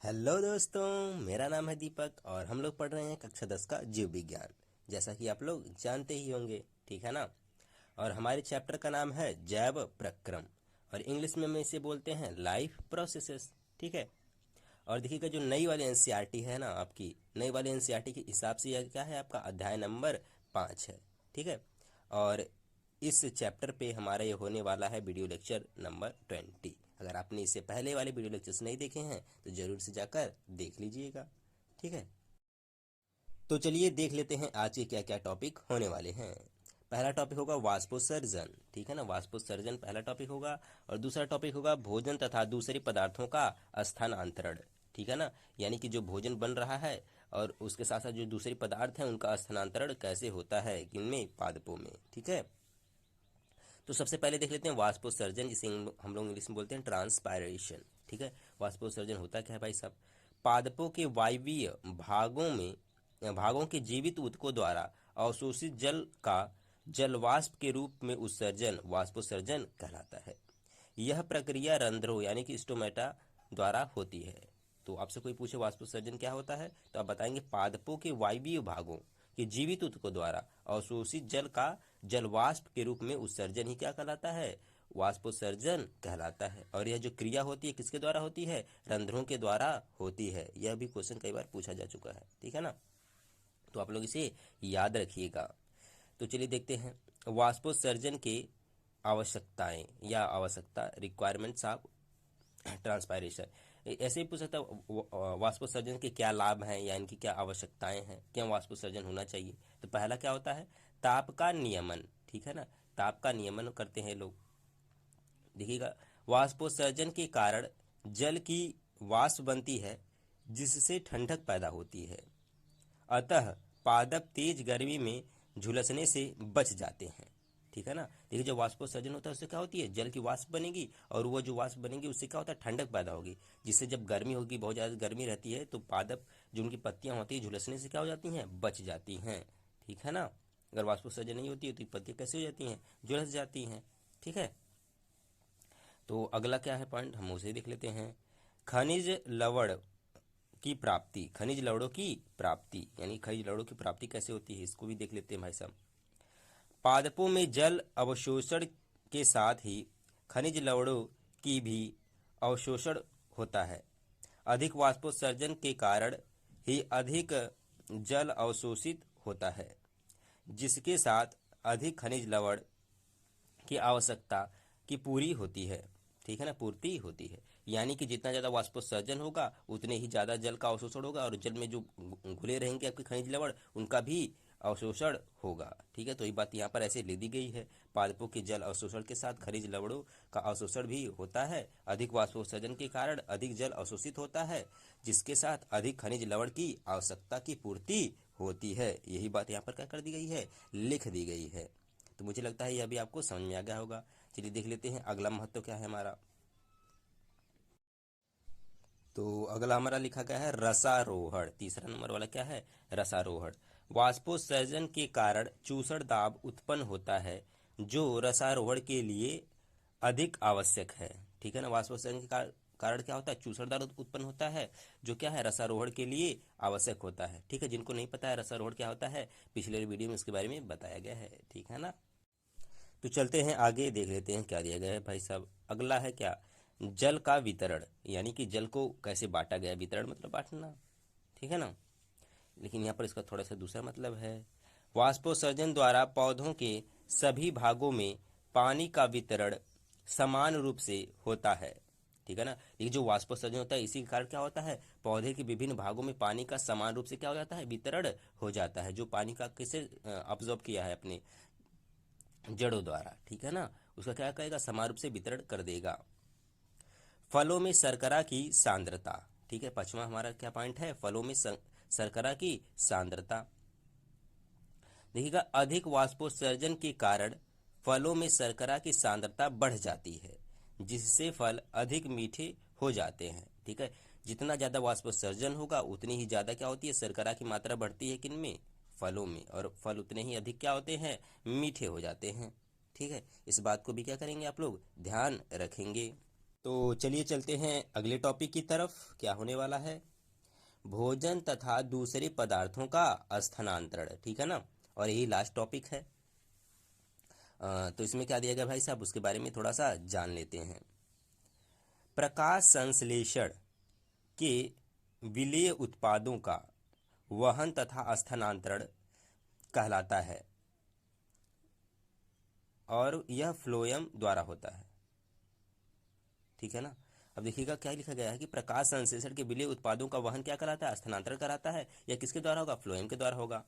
Hello दोस्तों, मेरा नाम है दीपक और हम लोग पढ़ रहे हैं कक्षा 10 का जीव विज्ञान। जैसा कि आप लोग जानते ही होंगे, ठीक है ना। और हमारे चैप्टर का नाम है जैव प्रक्रम और इंग्लिश में हम इसे बोलते हैं लाइफ प्रोसेसेस। ठीक है। और देखिएगा, जो नई वाली एनसीईआरटी है ना, आपकी नई वाली एनसीईआरटी के हिसाब से यह क्या है, आपका अध्याय नंबर 5 है। ठीक है। और इस चैप्टर पे हमारा ये होने वाला है वीडियो लेक्चर नंबर 20। अगर आपने इससे पहले वाले वीडियो लेक्चर्स नहीं देखे हैं तो जरूर से जाकर देख लीजिएगा। ठीक है। तो चलिए देख लेते हैं आज के क्या क्या टॉपिक होने वाले हैं। पहला टॉपिक होगा वाष्पोत्सर्जन। ठीक है ना, वाष्पोत्सर्जन पहला टॉपिक होगा। और दूसरा टॉपिक होगा भोजन तथा दूसरे पदार्थों का स्थानांतरण। ठीक है ना, यानी कि जो भोजन बन रहा है और उसके साथ साथ जो दूसरे पदार्थ हैं उनका स्थानांतरण कैसे होता है, किनमें, पादपों में। ठीक है। तो सबसे पहले देख लेते हैं वाष्पोत्सर्जन, जिसे हम लोग इंग्लिश में बोलते हैं ट्रांसपायरेशन। ठीक है। वाष्पोत्सर्जन होता क्या है भाई साहब? पादपों के वायवीय भागों के जीवित ऊतकों द्वारा अवशोषित जल का जलवाष्प के रूप में उत्सर्जन वाष्पोत्सर्जन कहलाता है। यह प्रक्रिया रंध्रों यानी कि स्टोमेटा द्वारा होती है। तो आपसे कोई पूछे वाष्पोत्सर्जन क्या होता है, तो आप बताएंगे पादपों के वायवीय भागों के जीवित ऊतकों द्वारा अवशोषित जल का जलवाष्प के रूप में उत्सर्जन ही क्या कहलाता है, वाष्पोत्सर्जन कहलाता है। और यह जो क्रिया होती है किसके द्वारा होती है, रंध्रों के द्वारा होती है। यह भी क्वेश्चन कई बार पूछा जा चुका है। ठीक है ना, तो आप लोग इसे याद रखिएगा। तो चलिए देखते हैं वाष्पोत्सर्जन के आवश्यकताएं या आवश्यकता, रिक्वायरमेंट्स ऑफ ट्रांसपायरेशन। ऐसे ही पूछ सकता है वाष्पोत्सर्जन के क्या लाभ हैं या इनकी क्या आवश्यकताएं हैं, क्यों वाष्पोत्सर्जन होना चाहिए। तो पहला क्या होता है, ताप का नियमन। ठीक है ना, ताप का नियमन करते हैं लोग। देखिएगा, वाष्पोत्सर्जन के कारण जल की वाष्प बनती है जिससे ठंडक पैदा होती है। अतः पादप तेज गर्मी में झुलसने से बच जाते हैं। ठीक है ना। देखिए, जब वाष्पोत्सर्जन होता है उससे क्या होती है, जल की वाष्प बनेगी और वो जो वाष्प बनेगी उससे क्या होता है, ठंडक पैदा होगी, जिससे जब गर्मी होगी, बहुत ज़्यादा गर्मी रहती है, तो पादप जो उनकी पत्तियां होती है झुलसने से क्या हो जाती हैं, बच जाती हैं। ठीक है ना। अगर वाष्पोत्सर्जन नहीं होती है तो पत्तियां कैसे हो जाती हैं, झुलस जाती हैं। ठीक है। तो अगला क्या है पॉइंट, हम उसे देख लेते हैं। खनिज लवण की प्राप्ति, खनिज लवणों की प्राप्ति यानी खनिज लवणों की प्राप्ति कैसे होती है, इसको भी देख लेते हैं भाई साहब। पादपों में जल अवशोषण के साथ ही खनिज लवणों की भी अवशोषण होता है। अधिक वाष्पोत्सर्जन के कारण ही अधिक जल अवशोषित होता है, जिसके साथ अधिक खनिज लवण की आवश्यकता की पूरी होती है। ठीक है ना, पूर्ति होती है। यानी कि जितना ज़्यादा वाष्पोत्सर्जन होगा उतने ही ज़्यादा जल का अवशोषण होगा और जल में जो घुले रहेंगे आपके खनिज लवण उनका भी अवशोषण होगा। ठीक है, तो ये बात यहाँ पर ऐसे ले दी गई है। पादपों के जल अवशोषण के साथ खनिज लवणों का अवशोषण भी होता है। अधिक वाष्पोत्सर्जन के कारण अधिक जल अवशोषित होता है, जिसके साथ अधिक खनिज लवण की आवश्यकता की पूर्ति होती है। यही बात यहाँ पर क्या कर दी गई है, लिख दी गई है। तो मुझे लगता है यह भी आपको समझ में आ गया होगा। चलिए देख लेते हैं अगला महत्व क्या है हमारा। तो अगला हमारा लिखा गया है रसारोहण। तीसरा नंबर वाला क्या है, रसारोहण। वाष्पोत्सर्जन के कारण चूसण दाब उत्पन्न होता है, जो रसारोहण के लिए अधिक आवश्यक है। ठीक है ना, वाष्पोत्सर्जन के कारण क्या होता है, चूसण दाब उत्पन्न होता है, जो क्या है, रसारोहण के लिए आवश्यक होता है। ठीक है, जिनको नहीं पता है रसारोहण क्या होता है, पिछले वीडियो में इसके बारे में बताया गया है। ठीक है ना। तो चलते हैं आगे, देख लेते हैं क्या दिया गया है भाई साहब। अगला है क्या, जल का वितरण, यानी कि जल को कैसे बांटा गया है। वितरण मतलब बांटना। ठीक है ना, लेकिन यहाँ पर इसका थोड़ा सा दूसरा मतलब है। वाष्पोत्सर्जन द्वारा पौधों के सभी भागों में पानी का वितरण समान रूप से होता है। ठीक है ना, ये जो वाष्पोत्सर्जन होता है इसी के कारण क्या होता है, पौधे के विभिन्न भागों में पानी का समान रूप से क्या हो जाता है, वितरण हो जाता है। जो पानी का किसे अब्जॉर्ब किया है अपने जड़ों द्वारा, ठीक है ना, उसका क्या करेगा, समान रूप से वितरण कर देगा। फलों में शर्करा की सांद्रता। ठीक है, पांचवा हमारा क्या पॉइंट है, फलों में शर्करा की सांद्रता। देखिएगा, अधिक वाष्पोत्सर्जन के कारण फलों में शर्करा की सांद्रता बढ़ जाती है, जिससे फल अधिक मीठे हो जाते हैं। ठीक है, जितना ज़्यादा वाष्पोत्सर्जन होगा उतनी ही ज़्यादा क्या होती है, शर्करा की मात्रा बढ़ती है, किनमें, फलों में, और फल उतने ही अधिक क्या होते हैं, मीठे हो जाते हैं। ठीक है, इस बात को भी क्या करेंगे आप लोग, ध्यान रखेंगे। तो चलिए चलते हैं अगले टॉपिक की तरफ। क्या होने वाला है? भोजन तथा दूसरे पदार्थों का स्थानांतरण, ठीक है ना। और यही लास्ट टॉपिक है। तो इसमें क्या दिया गया भाई साहब, उसके बारे में थोड़ा सा जान लेते हैं। प्रकाश संश्लेषण के विलेय उत्पादों का वहन तथा स्थानांतरण कहलाता है और यह फ्लोएम द्वारा होता है, ठीक है ना। अब देखिएगा क्या लिखा गया है कि प्रकाश संश्लेषण के विलेय उत्पादों का वहन क्या कराता है, स्थानांतरण कराता है। यह किसके द्वारा होगा? फ्लोएम के द्वारा होगा।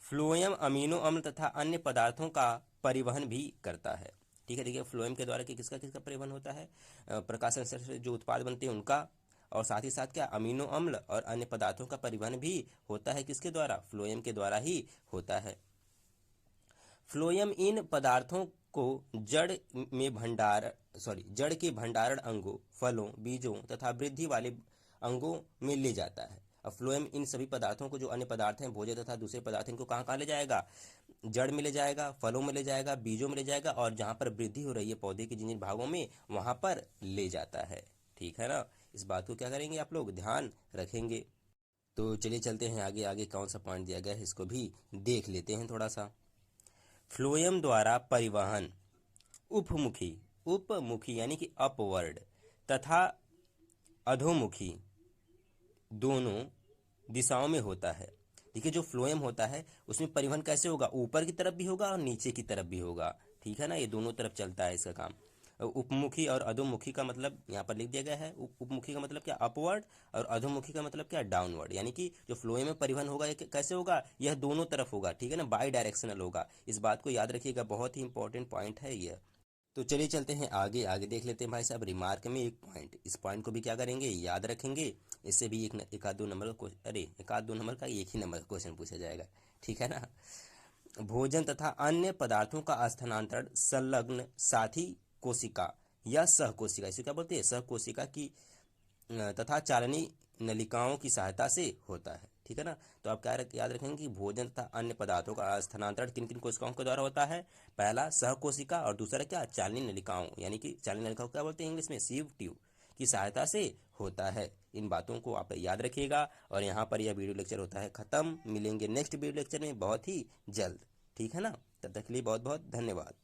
फ्लोएम अमीनो अम्ल तथा अन्य पदार्थों का परिवहन भी करता है, ठीक है। देखिए फ्लोएम के द्वारा किसका किसका परिवहन होता है? प्रकाश संश्लेषण से जो उत्पाद बनते हैं उनका, और साथ ही साथ क्या, अमीनो अम्ल और अन्य पदार्थों का परिवहन भी होता है। किसके द्वारा? फ्लोएम के द्वारा ही होता है। फ्लोएम इन पदार्थों को जड़ के भंडारण अंगों, फलों, बीजों तथा वृद्धि वाले अंगों में ले जाता है। अब फ्लोएम इन सभी पदार्थों को, जो अन्य पदार्थ हैं, भोज्य तथा दूसरे पदार्थ, इनको कहाँ कहाँ ले जाएगा? जड़ में ले जाएगा, फलों में ले जाएगा, बीजों में ले जाएगा, और जहाँ पर वृद्धि हो रही है पौधे के जिन जिन भागों में, वहाँ पर ले जाता है, ठीक है ना। इस बात को क्या करेंगे आप लोग? ध्यान रखेंगे। तो चलिए चलते हैं आगे। आगे कौन सा पॉइंट दिया गया है इसको भी देख लेते हैं थोड़ा सा। फ्लोएम द्वारा परिवहन उपमुखी उपमुखी यानी कि अपवर्ड तथा अधोमुखी दोनों दिशाओं में होता है। देखिए जो फ्लोएम होता है उसमें परिवहन कैसे होगा? ऊपर की तरफ भी होगा और नीचे की तरफ भी होगा, ठीक है ना। ये दोनों तरफ चलता है इसका काम। उपमुखी और अधोमुखी का मतलब यहाँ पर लिख दिया गया है। उपमुखी का मतलब क्या? अपवर्ड, और अधोमुखी का मतलब क्या? डाउनवर्ड। यानी कि जो फ्लोएम में परिवहन होगा ये कैसे होगा? यह दोनों तरफ होगा, ठीक है ना, बाई डायरेक्शनल होगा। इस बात को याद रखिएगा, बहुत ही इंपॉर्टेंट पॉइंट है ये। तो चलिए चलते हैं आगे। आगे देख लेते हैं भाई साहब, रिमार्क में एक पॉइंट, इस पॉइंट को भी क्या करेंगे? याद रखेंगे। इससे भी एक आध दो नंबर का क्वेश्चन, अरे एक आध दो नंबर का एक ही नंबर का क्वेश्चन पूछा जाएगा, ठीक है ना। भोजन तथा अन्य पदार्थों का स्थानांतरण संलग्न साथी कोशिका या सहकोशिका, इसे क्या बोलते हैं? सहकोशिका की तथा चालनी नलिकाओं की सहायता से होता है, ठीक है ना। तो आप क्या याद रखेंगे कि भोजन तथा अन्य पदार्थों का स्थानांतरण किन किन कोशिकाओं के द्वारा होता है? पहला सहकोशिका, और दूसरा क्या? चालनी नलिकाओं, यानी कि चालनी नलिकाओं क्या बोलते हैं इंग्लिश में? सीव ट्यूब की सहायता से होता है। इन बातों को आप याद रखिएगा। और यहाँ पर यह वीडियो लेक्चर होता है खत्म। मिलेंगे नेक्स्ट वीडियो लेक्चर में बहुत ही जल्द, ठीक है ना। तब तक के लिए बहुत बहुत धन्यवाद।